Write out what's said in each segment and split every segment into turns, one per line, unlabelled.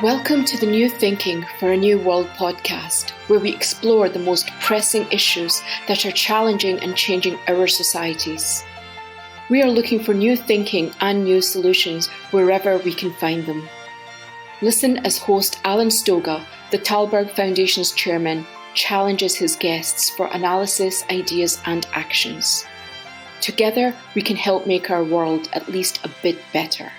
Welcome to the New Thinking for a New World podcast, where we explore the most pressing issues that are challenging and changing our societies. We are looking for new thinking and new solutions wherever we can find them. Listen as host Alan Stoga, the Tallberg Foundation's chairman, challenges his guests for analysis, ideas and actions. Together, we can help make our world at least a bit better.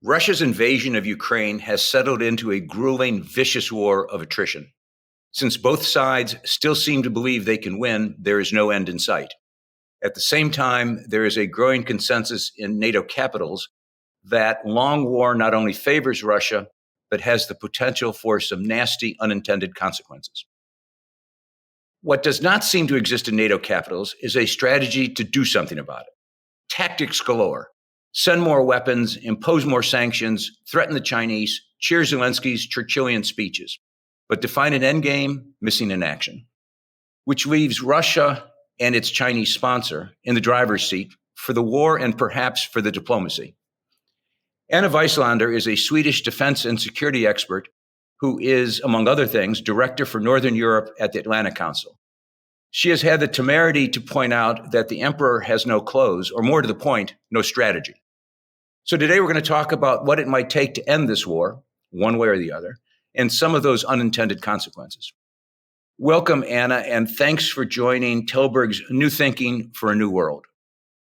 Russia's invasion of Ukraine has settled into a grueling, vicious war of attrition. Since both sides still seem to believe they can win, there is no end in sight. At the same time, there is a growing consensus in NATO capitals that long war not only favors Russia, but has the potential for some nasty unintended consequences. What does not seem to exist in NATO capitals is a strategy to do something about it. Tactics galore. Send more weapons, impose more sanctions, threaten the Chinese, cheer Zelensky's Churchillian speeches. But to find an endgame, missing in action. Which leaves Russia and its Chinese sponsor in the driver's seat for the war and perhaps for the diplomacy. Anna Wieslander is a Swedish defense and security expert who is, among other things, director for Northern Europe at the Atlantic Council. She has had the temerity to point out that the emperor has no clothes, or more to the point, no strategy. So today we're going to talk about what it might take to end this war, one way or the other, and some of those unintended consequences. Welcome, Anna, and thanks for joining Tallberg's New Thinking for a New World.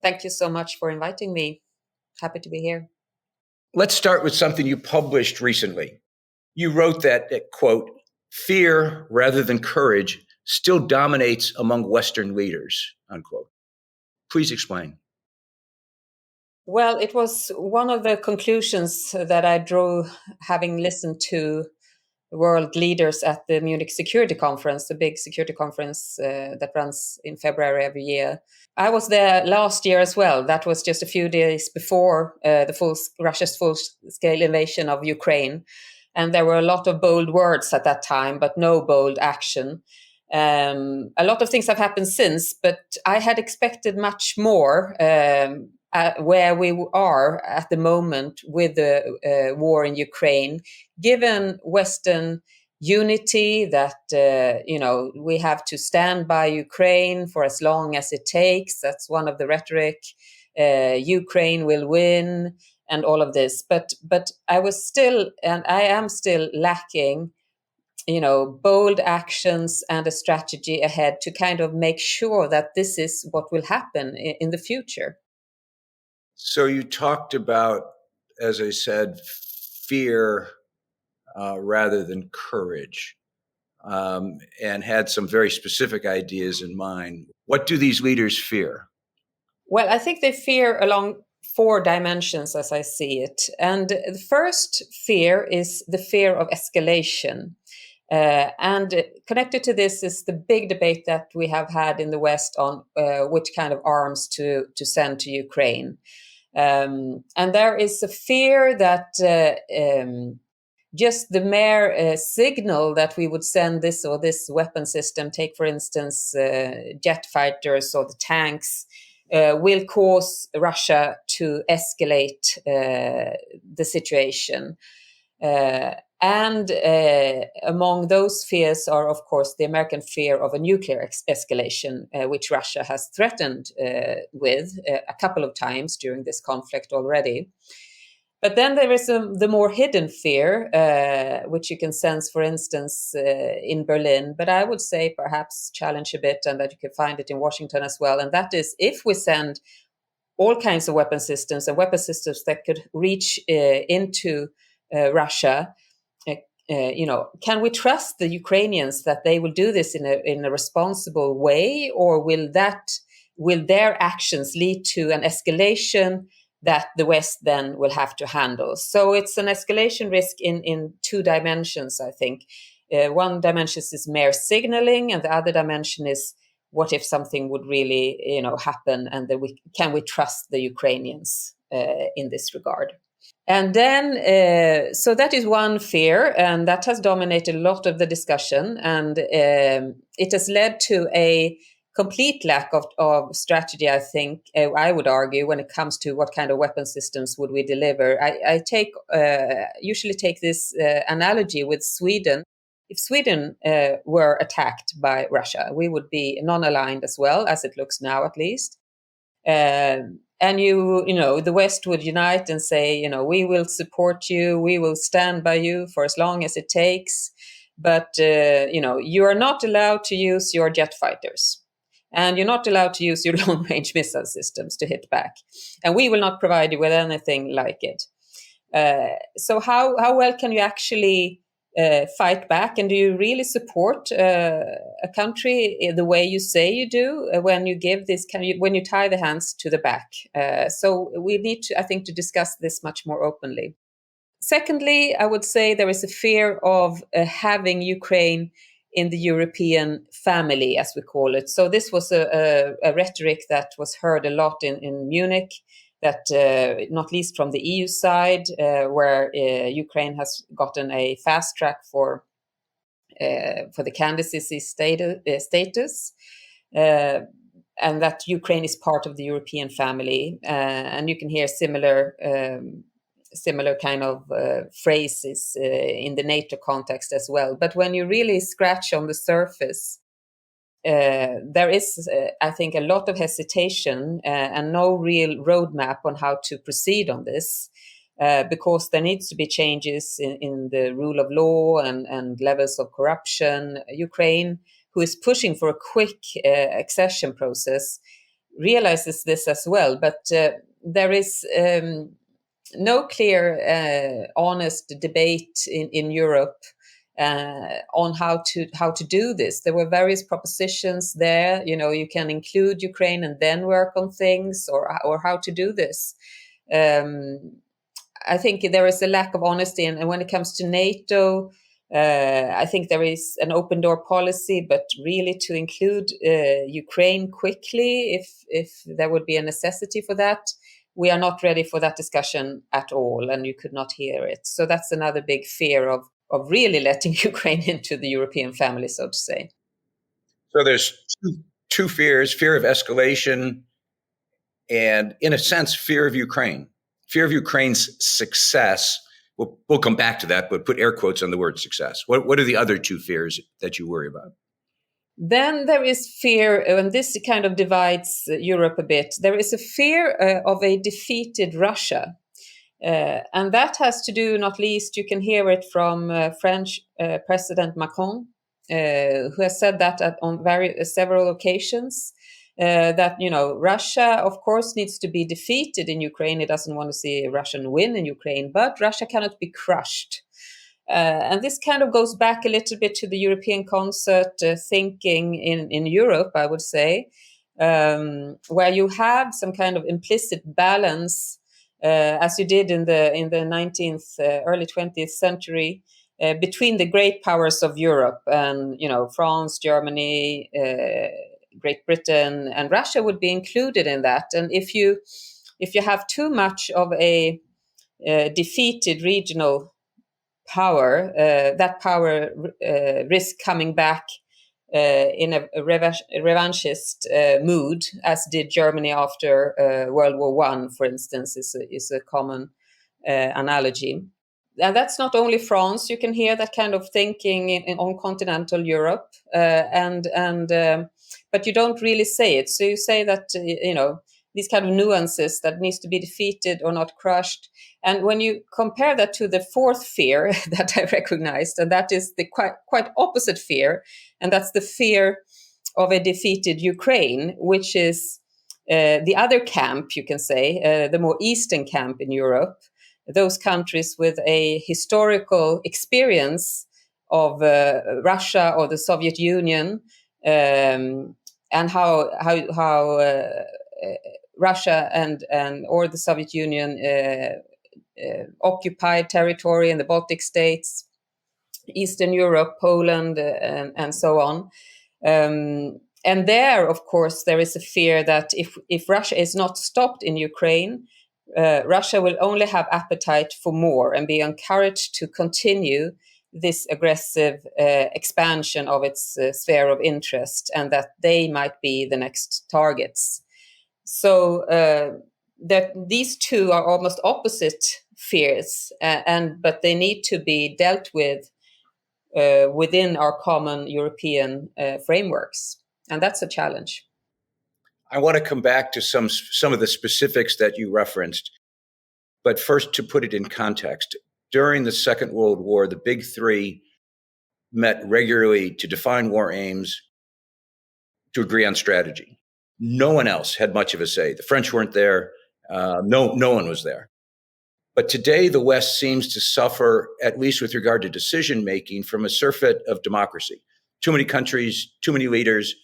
Thank you so much for inviting me. Happy to be here.
Let's start with something you published recently. You wrote that, quote, fear rather than courage still dominates among Western leaders, unquote. Please explain.
Well, it was one of the conclusions that I drew having listened to world leaders at the Munich Security Conference, the big security conference that runs in February every year. I was there last year as well. That was just a few days before Russia's full-scale invasion of Ukraine. And there were a lot of bold words at that time, but no bold action. A lot of things have happened since, but I had expected much more where we are at the moment with the war in Ukraine, given Western unity that, we have to stand by Ukraine for as long as it takes. That's one of the rhetoric. Ukraine will win and all of this. But I was still, and I am still lacking bold actions and a strategy ahead to kind of make sure that this is what will happen in the future.
So you talked about, as I said, fear rather than courage, and had some very specific ideas in mind. What do these leaders fear? Well,
I think they fear along 4 dimensions as I see it. And the first fear is the fear of escalation. And connected to this is the big debate that we have had in the West on which kind of arms to send to Ukraine. And there is a fear that just the mere signal that we would send this or this weapon system, take for instance jet fighters or the tanks, will cause Russia to escalate the situation. And among those fears are, of course, the American fear of a nuclear escalation, which Russia has threatened with a couple of times during this conflict already. But then there is the more hidden fear, which you can sense, for instance, in Berlin, but I would say perhaps challenge a bit, and that you can find it in Washington as well. And that is, if we send all kinds of weapon systems and weapon systems that could reach into Russia, can we trust the Ukrainians that they will do this in a responsible way, or will their actions lead to an escalation that the West then will have to handle? So it's an escalation risk in 2 dimensions, I think. One dimension is mere signaling, and the other dimension is what if something would really, happen, and can we trust the Ukrainians in this regard? And then, so that is one fear, and that has dominated a lot of the discussion, and it has led to a complete lack of strategy, I think, I would argue, when it comes to what kind of weapon systems would we deliver. I usually take this analogy with Sweden. If Sweden were attacked by Russia, we would be non-aligned as well, as it looks now at least. And the West would unite and say, we will support you, we will stand by you for as long as it takes. But, you are not allowed to use your jet fighters. And you're not allowed to use your long-range missile systems to hit back. And we will not provide you with anything like it. So how well can you actually fight back? And do you really support a country the way you say you do when you give this when you tie the hands to the back? So we need to, I think, to discuss this much more openly. Secondly, I would say there is a fear of having Ukraine in the European family, as we call it. So this was a rhetoric that was heard a lot in Munich, that not least from the EU side, where Ukraine has gotten a fast track for the candidacy status, and that Ukraine is part of the European family. And you can hear similar kind of phrases in the NATO context as well. But when you really scratch on the surface, there is, I think, a lot of hesitation and no real roadmap on how to proceed on this, because there needs to be changes in the rule of law and levels of corruption. Ukraine, who is pushing for a quick accession process, realizes this as well. But there is no clear, honest debate in Europe on how to do this. There were various propositions there. You can include Ukraine and then work on things, or how to do this. I think there is a lack of honesty, and when it comes to NATO, I think there is an open door policy, but really to include Ukraine quickly, if there would be a necessity for that, we are not ready for that discussion at all, and you could not hear it. So that's another big fear of really letting Ukraine into the European family, so to say.
So there's two fears: fear of escalation, and, in a sense, fear of Ukraine. Fear of Ukraine's success. We'll come back to that, but put air quotes on the word success. What are the other two fears that you worry about?
Then there is fear, and this kind of divides Europe a bit. There is a fear of a defeated Russia. And that has to do, not least, you can hear it from French President Macron, who has said that on several occasions, that, Russia, of course, needs to be defeated in Ukraine. He doesn't want to see a Russian win in Ukraine, but Russia cannot be crushed. And this kind of goes back a little bit to the European concert thinking in Europe, I would say, where you have some kind of implicit balance, as you did in the 19th, early 20th century, between the great powers of Europe and, France, Germany, Great Britain, and Russia would be included in that. And if you have too much of a defeated regional power, that power risks coming back in a revanchist mood, as did Germany after World War I, for instance, is a common analogy. And that's not only France. You can hear that kind of thinking on continental Europe, but you don't really say it. So you say that, these kind of nuances that needs to be defeated or not crushed. And when you compare that to the fourth fear that I recognized, and that is the quite opposite fear, and that's the fear of a defeated Ukraine, which is the other camp, you can say, the more eastern camp in Europe, those countries with a historical experience of Russia or the Soviet Union, and how Russia and or the Soviet Union occupied territory in the Baltic states, Eastern Europe, Poland, and so on. And there, of course, there is a fear that if Russia is not stopped in Ukraine, Russia will only have appetite for more and be encouraged to continue this aggressive expansion of its sphere of interest, and that they might be the next targets. So that these two are almost opposite fears, but they need to be dealt with within our common European frameworks, and that's a challenge.
I want to come back to some of the specifics that you referenced, but first to put it in context. During the Second World War, the big three met regularly to define war aims, to agree on strategy. No one else had much of a say. The French weren't there. No one was there. But today, the West seems to suffer, at least with regard to decision-making, from a surfeit of democracy. Too many countries, too many leaders,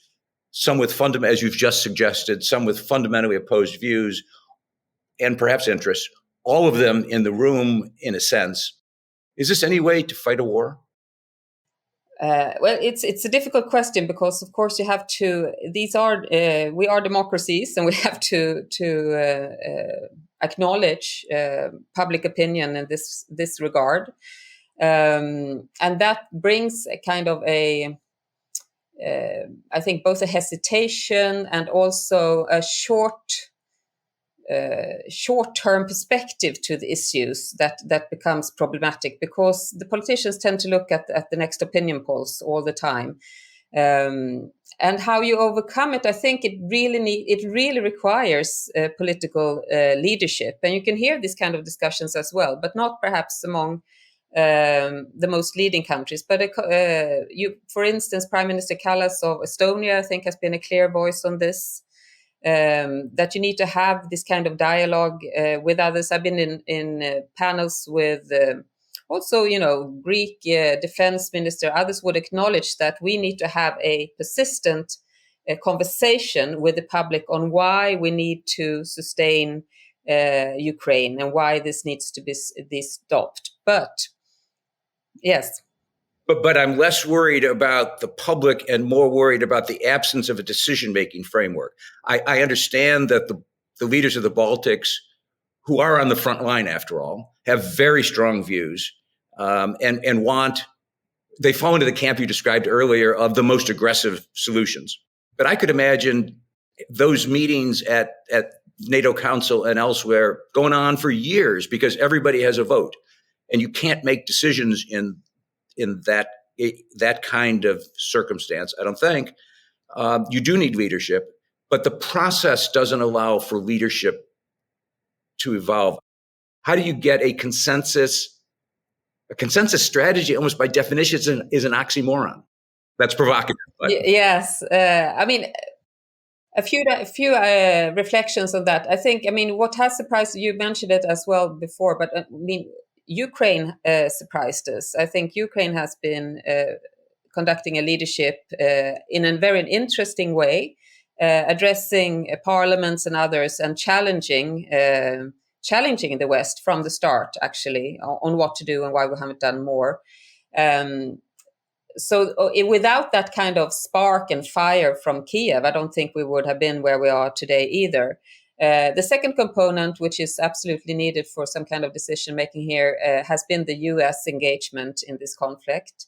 some with as you've just suggested, some with fundamentally opposed views and perhaps interests, all of them in the room, in a sense. Is this any way to fight a war?
Well, it's a difficult question because, of course, you have to. We are democracies, and we have to acknowledge public opinion in this regard, and that brings a kind of I think both a hesitation and also a short-term perspective to the issues that becomes problematic, because the politicians tend to look at the next opinion polls all the time, and how you overcome it. I think it really requires political leadership, and you can hear these kind of discussions as well, but not perhaps among the most leading countries. But for instance, Prime Minister Kallas of Estonia, I think, has been a clear voice on this. That you need to have this kind of dialogue with others. I've been in panels with also, Greek defense minister. Others would acknowledge that we need to have a persistent conversation with the public on why we need to sustain Ukraine and why this needs to be stopped. But yes.
But I'm less worried about the public and more worried about the absence of a decision-making framework. I understand that the leaders of the Baltics, who are on the front line, after all, have very strong views and they fall into the camp you described earlier of the most aggressive solutions. But I could imagine those meetings at NATO Council and elsewhere going on for years because everybody has a vote, and you can't make decisions in that kind of circumstance. I don't think you do need leadership, but the process doesn't allow for leadership to evolve. How do you get a consensus? A consensus strategy, almost by definition, is an oxymoron. That's provocative. But.
Yes, I mean, a few reflections on that. I think, what has surprised you mentioned it as well before, but Ukraine surprised us. I think Ukraine has been conducting a leadership in a very interesting way, addressing parliaments and others and challenging the West from the start, actually, on what to do and why we haven't done more. So without that kind of spark and fire from Kiev, I don't think we would have been where we are today either. The second component, which is absolutely needed for some kind of decision-making here, has been the US engagement in this conflict.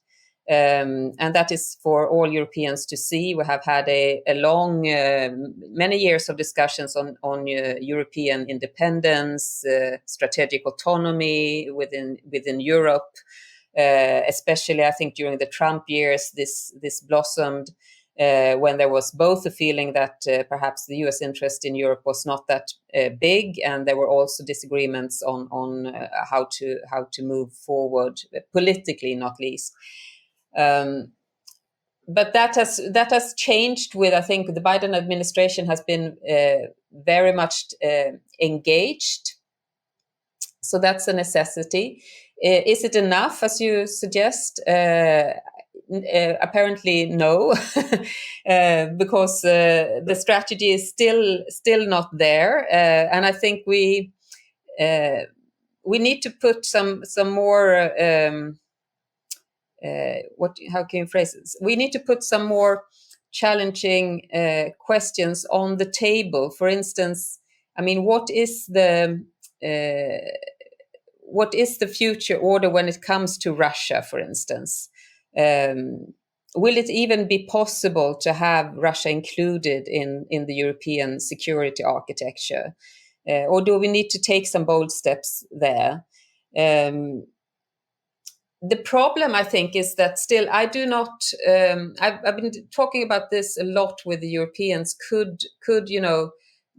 And that is for all Europeans to see. We have had a long, many years of discussions on European independence, strategic autonomy within Europe. Especially, I think, during the Trump years, this blossomed. When there was both a feeling that perhaps the U.S. interest in Europe was not that big, and there were also disagreements on how to move forward politically, not least. But that has changed with, I think, the Biden administration has been very much engaged. So that's a necessity. Is it enough, as you suggest? Apparently no, because the strategy is still not there, and I think we need to put some more. How can you phrase it? We need to put some more challenging questions on the table. For instance, what is the what is the future order when it comes to Russia, for instance? Will it even be possible to have Russia included in the European security architecture? Or do we need to take some bold steps there? The problem, I think, is that still I do not. I've been talking about this a lot with the Europeans. Could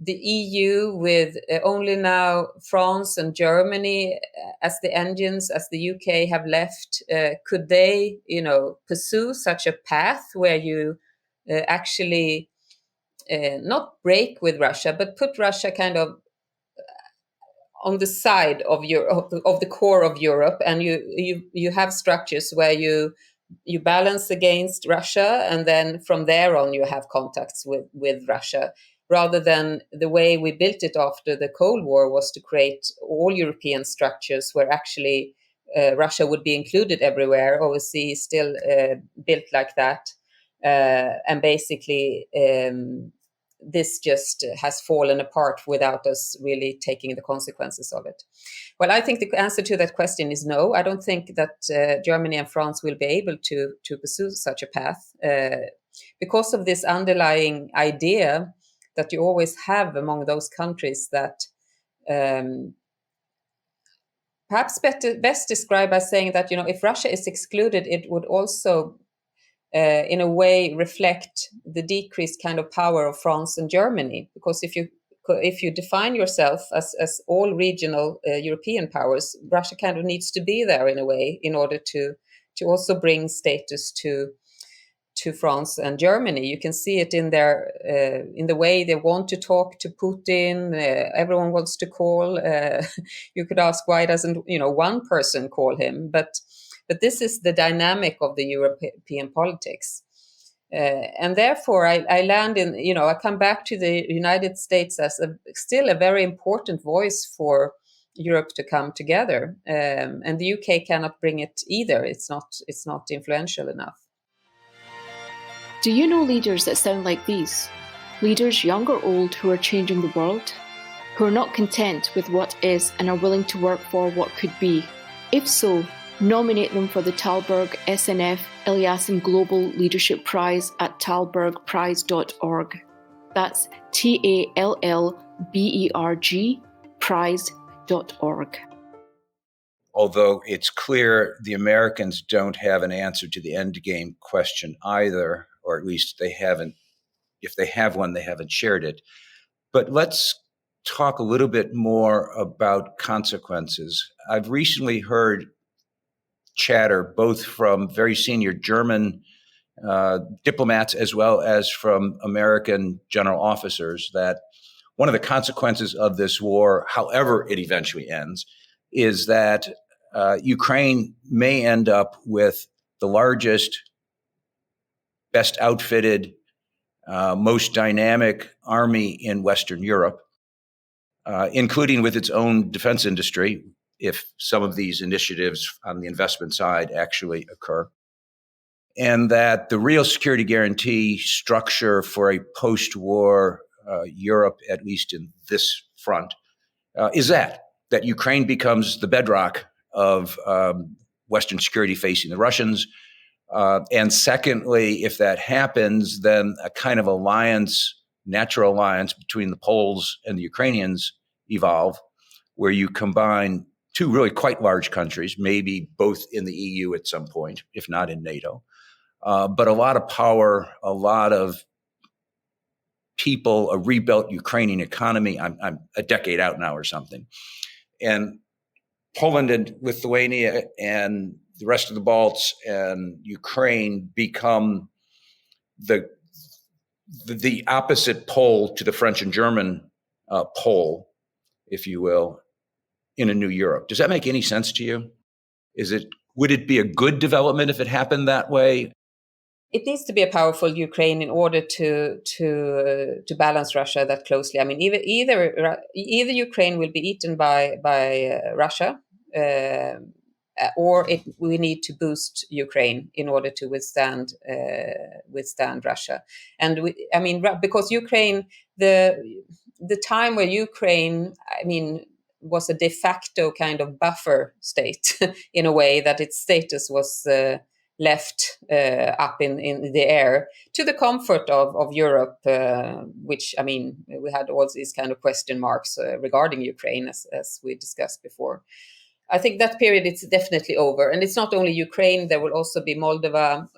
the EU, with only now France and Germany as the engines, as the UK have left, could they, pursue such a path where you actually not break with Russia, but put Russia kind of on the side of the core of Europe, and you have structures where you balance against Russia, and then from there on you have contacts with Russia, rather than the way we built it after the Cold War was to create all European structures where actually Russia would be included everywhere. OSCE is still built like that, and basically this just has fallen apart without us really taking the consequences of it. Well, I think the answer to that question is no. I don't think that Germany and France will be able to pursue such a path because of this underlying idea that you always have among those countries that perhaps best described by saying that, if Russia is excluded, it would also in a way reflect the decreased kind of power of France and Germany, because if you define yourself as all regional European powers, Russia kind of needs to be there in a way in order to also bring status to France and Germany. You can see it in their in the way they want to talk to Putin. Everyone wants to call. You could ask, why doesn't one person call him? But this is the dynamic of the European politics. And therefore, I land in, I come back to the United States as still a very important voice for Europe to come together. And the UK cannot bring it either. It's not influential enough.
Do you know leaders that sound like these? Leaders, young or old, who are changing the world? Who are not content with what is and are willing to work for what could be? If so, nominate them for the Tallberg SNF Eliasson Global Leadership Prize at tallbergprize.org. That's TALLBERG prize.org.
Although it's clear the Americans don't have an answer to the endgame question either, or at least they haven't. If they have one, they haven't shared it. But let's talk a little bit more about consequences. I've recently heard chatter both from very senior German diplomats as well as from American general officers that one of the consequences of this war, however it eventually ends, is that Ukraine may end up with the largest, best outfitted, most dynamic army in Western Europe, including with its own defense industry, if some of these initiatives on the investment side actually occur. And that the real security guarantee structure for a post-war Europe, at least in this front, is that Ukraine becomes the bedrock of Western security facing the Russians. And secondly, if that happens, then a kind of alliance, natural alliance between the Poles and the Ukrainians evolve, where you combine two really quite large countries, maybe both in the EU at some point, if not in NATO, but a lot of power, a lot of people, a rebuilt Ukrainian economy. I'm a decade out now or something. And Poland and Lithuania and the rest of the Balts and Ukraine become the opposite pole to the French and German pole, if you will, in a new Europe. Does that make any sense to you? Would it be a good development if it happened that way?
It needs to be a powerful Ukraine in order to balance Russia that closely. I mean, either Ukraine will be eaten by Russia, or we need to boost Ukraine in order to withstand Russia. And because Ukraine, the time where Ukraine, was a de facto kind of buffer state in a way, that its status was left up in the air to the comfort of Europe, which, I mean, we had all these kind of question marks regarding Ukraine, as we discussed before. I think that period is definitely over, and it's not only Ukraine. There will also be Moldova.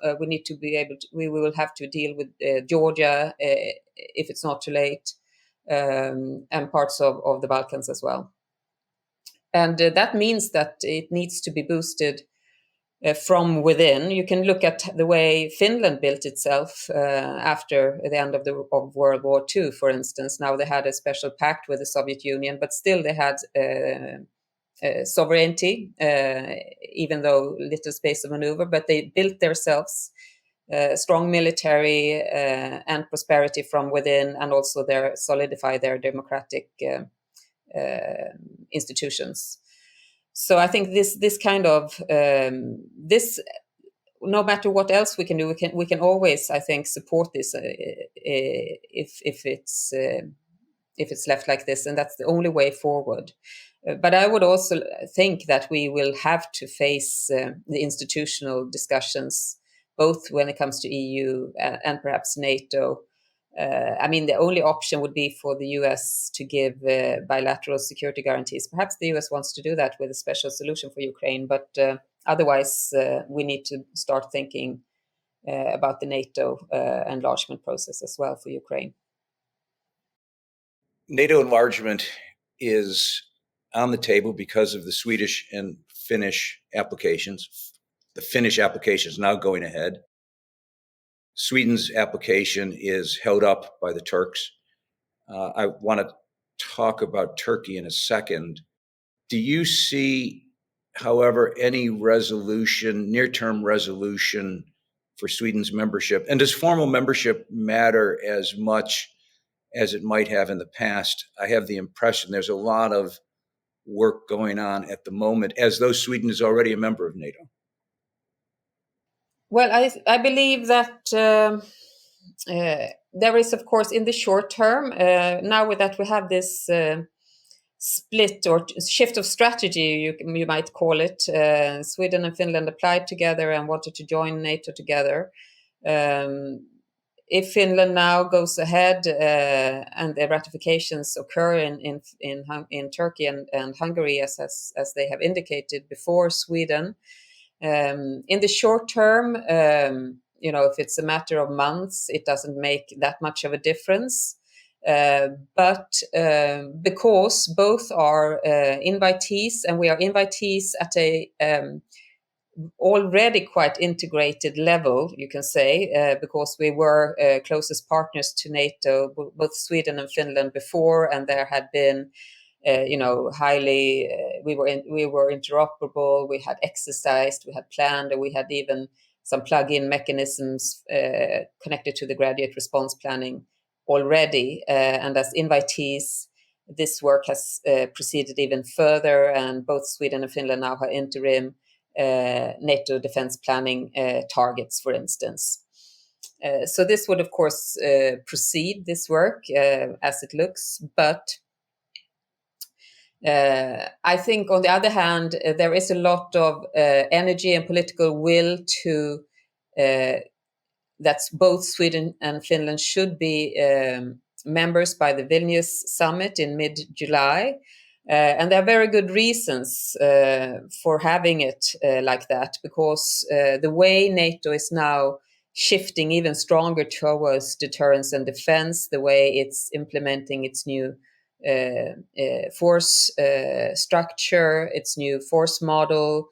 We will have to deal with Georgia if it's not too late, and parts of the Balkans as well. And that means that it needs to be boosted from within. You can look at the way Finland built itself after the end of World War II, for instance. Now they had a special pact with the Soviet Union, but still they had sovereignty, even though little space of maneuver. But they built themselves strong military and prosperity from within, and also solidify their democratic institutions. So I think this kind of this, no matter what else we can do, we can always, I think, support this if it's left like this, and that's the only way forward. But I would also think that we will have to face the institutional discussions, both when it comes to EU and perhaps NATO. I mean, the only option would be for the US to give bilateral security guarantees. Perhaps the US wants to do that with a special solution for Ukraine, but otherwise we need to start thinking about the NATO enlargement process as well for Ukraine.
NATO enlargement is on the table because of the Swedish and Finnish applications. The Finnish application is now going ahead. Sweden's application is held up by the Turks. I want to talk about Turkey in a second. Do you see, however, any resolution, near-term resolution for Sweden's membership? And does formal membership matter as much as it might have in the past? I have the impression there's a lot of work going on at the moment, as though Sweden is already a member of NATO.
Well, I believe that there is, of course, in the short term, now that we have this split or shift of strategy, you might call it, Sweden and Finland applied together and wanted to join NATO together. If Finland now goes ahead and the ratifications occur in Turkey and Hungary, as they have indicated before Sweden, in the short term, if it's a matter of months, it doesn't make that much of a difference. But because both are invitees, and we are invitees at a already quite integrated level, you can say, because we were closest partners to NATO, both Sweden and Finland before, and there had been highly, we were interoperable, we had exercised, we had planned, and we had even some plug-in mechanisms connected to the graduate response planning already. And as invitees, this work has proceeded even further, and both Sweden and Finland now have interim NATO defense planning targets, for instance. So this would, of course, proceed, this work, as it looks, but I think, on the other hand, there is a lot of energy and political will to that both Sweden and Finland should be members by the Vilnius summit in mid-July. And there are very good reasons for having it like that, because the way NATO is now shifting even stronger towards deterrence and defense, the way it's implementing its new force structure, its new force model,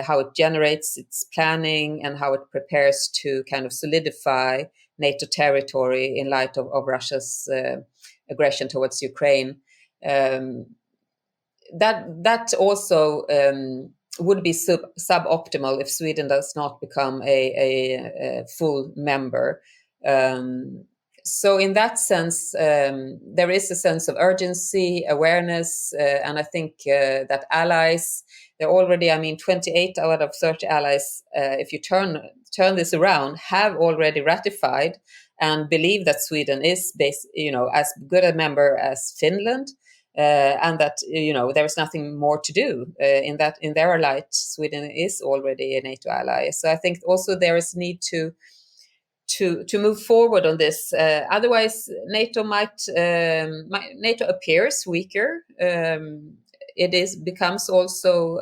how it generates its planning, and how it prepares to kind of solidify NATO territory in light of Russia's aggression towards Ukraine. That also would be suboptimal if Sweden does not become a full member. So in that sense, there is a sense of urgency, awareness, and I think that allies, they're already, 28 out of 30 allies, if you turn this around, have already ratified and believe that Sweden is as good a member as Finland. and that there is nothing more to do in that. In their light, Sweden is already a NATO ally. So I think also there is need to move forward on this. Otherwise, NATO NATO appears weaker. It becomes also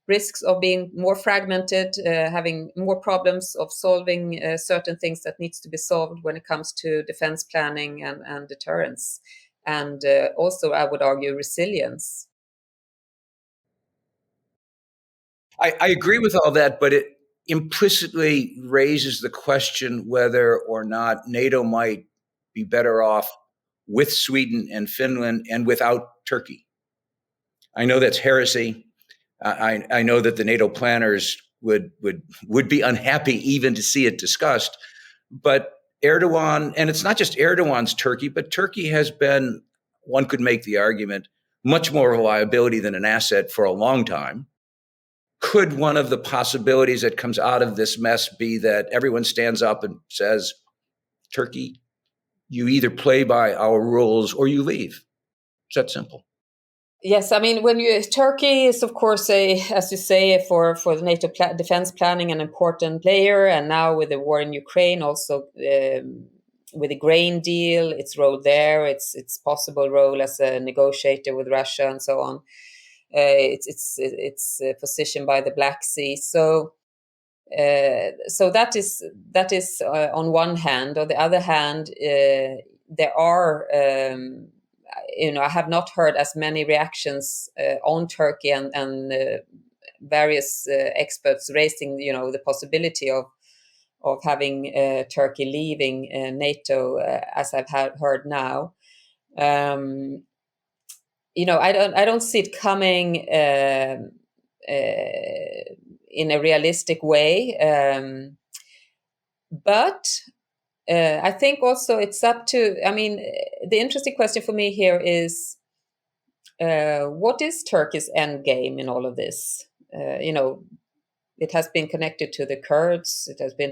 risks of being more fragmented, having more problems of solving certain things that needs to be solved when it comes to defense planning and deterrence, and also, I would argue, resilience.
I agree with all that, but it implicitly raises the question whether or not NATO might be better off with Sweden and Finland and without Turkey. I know that's heresy. I know that the NATO planners would be unhappy even to see it discussed. But Erdogan, and it's not just Erdogan's Turkey, but Turkey has been, one could make the argument, much more of a liability than an asset for a long time. Could one of the possibilities that comes out of this mess be that everyone stands up and says, Turkey, you either play by our rules or you leave? It's that simple.
Yes, I mean, Turkey is, of course, as you say, for the NATO defense planning, an important player, and now with the war in Ukraine, also with the grain deal, its role there, its possible role as a negotiator with Russia, and so on. Its position by the Black Sea. So that is on one hand. On the other hand, there are. I have not heard as many reactions on Turkey and various experts raising, the possibility of having Turkey leaving NATO as I've heard now. I don't see it coming in a realistic way, but. I think also it's up to, the interesting question for me here is, what is Turkey's endgame in all of this? It has been connected to the Kurds. It has been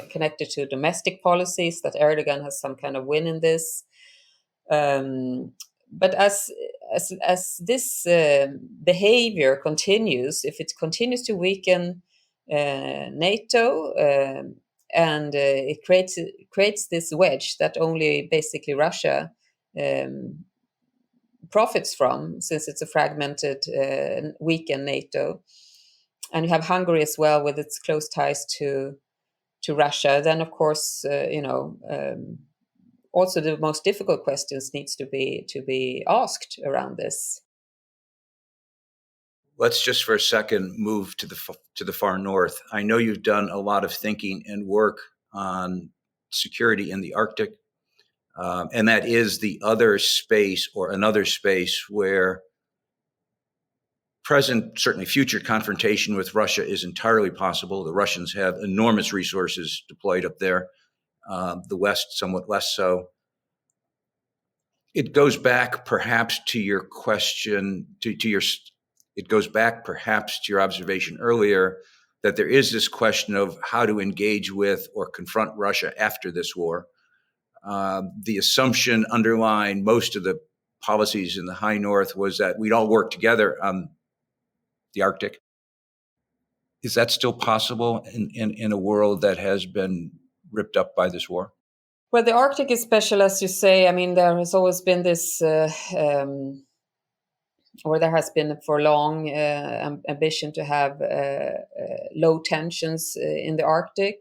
connected to domestic policies, that Erdogan has some kind of win in this. But as this behavior continues, if it continues to weaken NATO, and it creates this wedge that only basically Russia profits from, since it's a fragmented, weakened NATO. And you have Hungary as well with its close ties to Russia. Then, of course, also the most difficult questions needs to be asked around this.
Let's just for a second move to the far north. I know you've done a lot of thinking and work on security in the Arctic, and that is the other space, or another space, where present, certainly future confrontation with Russia is entirely possible. The Russians have enormous resources deployed up there, the West somewhat less so. It goes back perhaps to your question, it goes back perhaps to your observation earlier that there is this question of how to engage with or confront Russia after this war. The assumption underlying most of the policies in the high north was that we'd all work together on the Arctic. Is that still possible in a world that has been ripped up by this war?
Well, the Arctic is special, as you say. There has always been this or there has been for long ambition to have low tensions in the Arctic,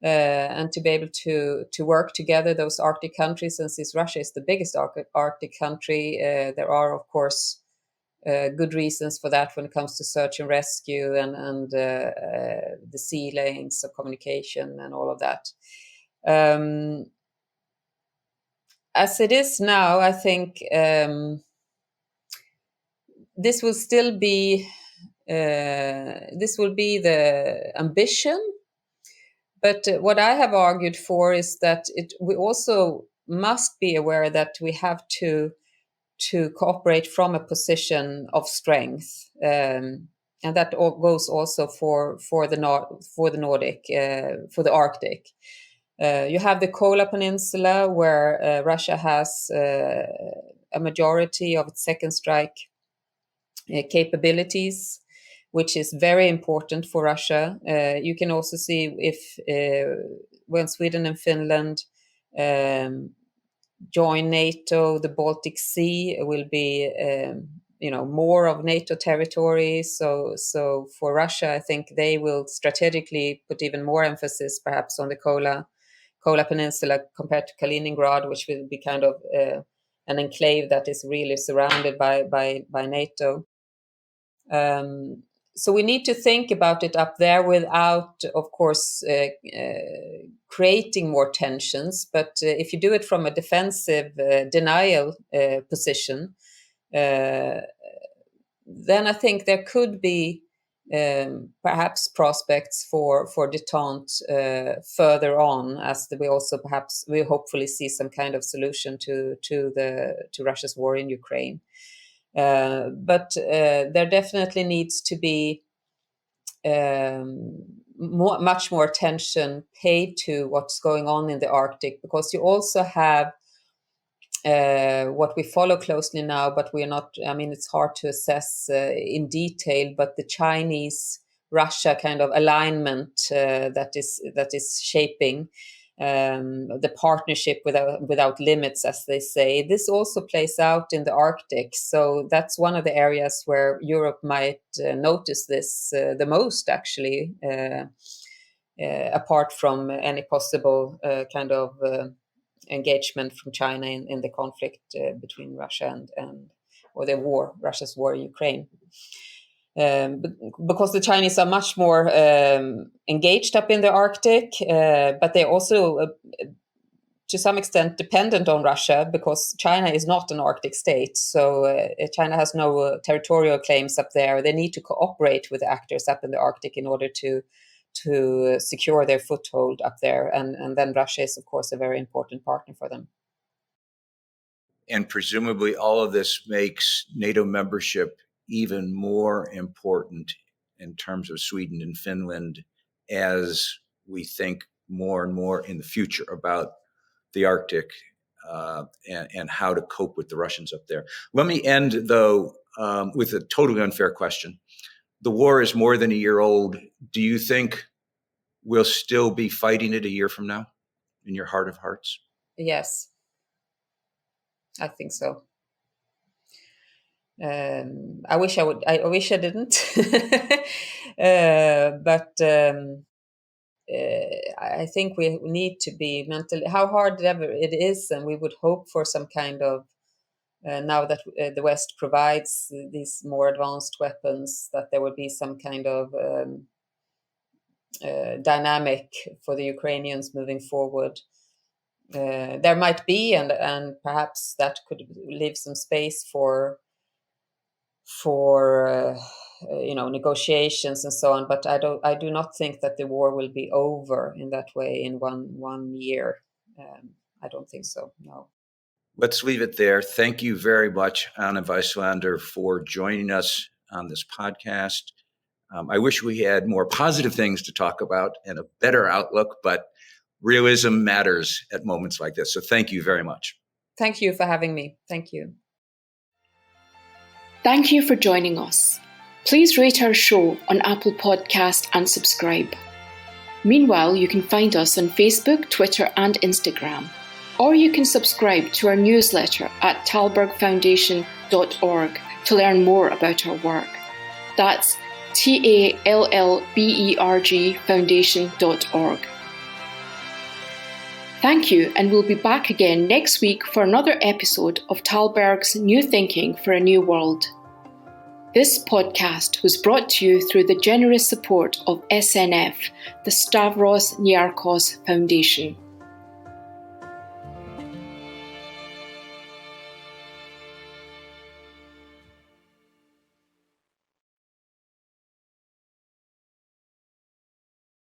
and to be able to work together, those Arctic countries. And since Russia is the biggest Arctic country, there are, of course, good reasons for that when it comes to search and rescue and the sea lanes of communication and all of that. As it is now, I think this will still be the ambition. But what I have argued for is that we also must be aware that we have to cooperate from a position of strength, and that goes also for the Nordic, for the Arctic. You have the Kola Peninsula, where Russia has a majority of its second strike capabilities, which is very important for Russia. You can also see if when Sweden and Finland join NATO, the Baltic Sea will be more of NATO territory. So for Russia, I think they will strategically put even more emphasis perhaps on the Kola Peninsula compared to Kaliningrad, which will be kind of an enclave that is really surrounded by NATO. So we need to think about it up there without, of course, creating more tensions. But if you do it from a defensive denial position, then I think there could be perhaps prospects for detente further on, as we also we hopefully see some kind of solution to Russia's war in Ukraine. But there definitely needs to be much more attention paid to what's going on in the Arctic, because you also have what we follow closely now, but we're not, it's hard to assess in detail, but the Chinese-Russia kind of alignment that is shaping the partnership without limits, as they say. This also plays out in the Arctic. So that's one of the areas where Europe might notice this the most, actually, apart from any possible kind of engagement from China in the conflict between Russia or Russia's war in Ukraine. Because the Chinese are much more engaged up in the Arctic, but they're also, to some extent, dependent on Russia, because China is not an Arctic state. So China has no territorial claims up there. They need to cooperate with actors up in the Arctic in order to secure their foothold up there. And then Russia is, of course, a very important partner for them.
And presumably all of this makes NATO membership even more important in terms of Sweden and Finland as we think more and more in the future about the Arctic and how to cope with the Russians up there. Let me end, though, with a totally unfair question. The war is more than a year old. Do you think we'll still be fighting it a year from now in your heart of hearts?
Yes, I think so. I wish I would. I wish I didn't. But I think we need to be mentally, how hard ever it is, and we would hope for some kind of, now that the West provides these more advanced weapons, that there would be some kind of dynamic for the Ukrainians moving forward. There might be, and perhaps that could leave some space for negotiations and so on. But I do not think that the war will be over in that way in one year. I don't think so. No.
Let's leave it there. Thank you very much, Anna Wieslander, for joining us on this podcast. I wish we had more positive things to talk about and a better outlook, but realism matters at moments like this. So thank you very much.
Thank you for having me. Thank you.
Thank you for joining us. Please rate our show on Apple Podcast and subscribe. Meanwhile, you can find us on Facebook, Twitter, and Instagram. Or you can subscribe to our newsletter at tallbergfoundation.org to learn more about our work. That's TALLBERG foundation.org. Thank you, and we'll be back again next week for another episode of Tallberg's New Thinking for a New World. This podcast was brought to you through the generous support of SNF, the Stavros Niarchos Foundation.